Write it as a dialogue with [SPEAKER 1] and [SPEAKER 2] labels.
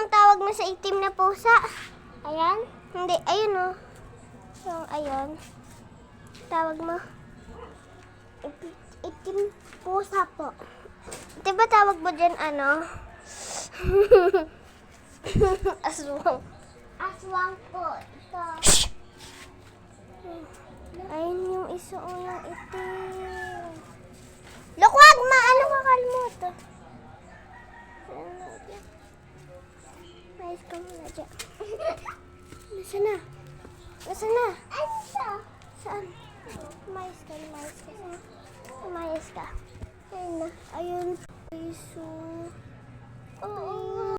[SPEAKER 1] anong tawag mo sa itim na pusa? Ayan? Hindi, ayun o. Yung ayun. Tawag mo? Itim pusa po. Diba tawag mo dyan ano? Aswang. Aswang po. Ito. Ayun yung isa o yung itim. Lukwag! Maano ka kalmot? Mais ka muna dyan. Nasaan na? Nasaan na? Ano siya? Saan? Mais ka. Mais ka. Ayun na. Ayun. Piso. Oo.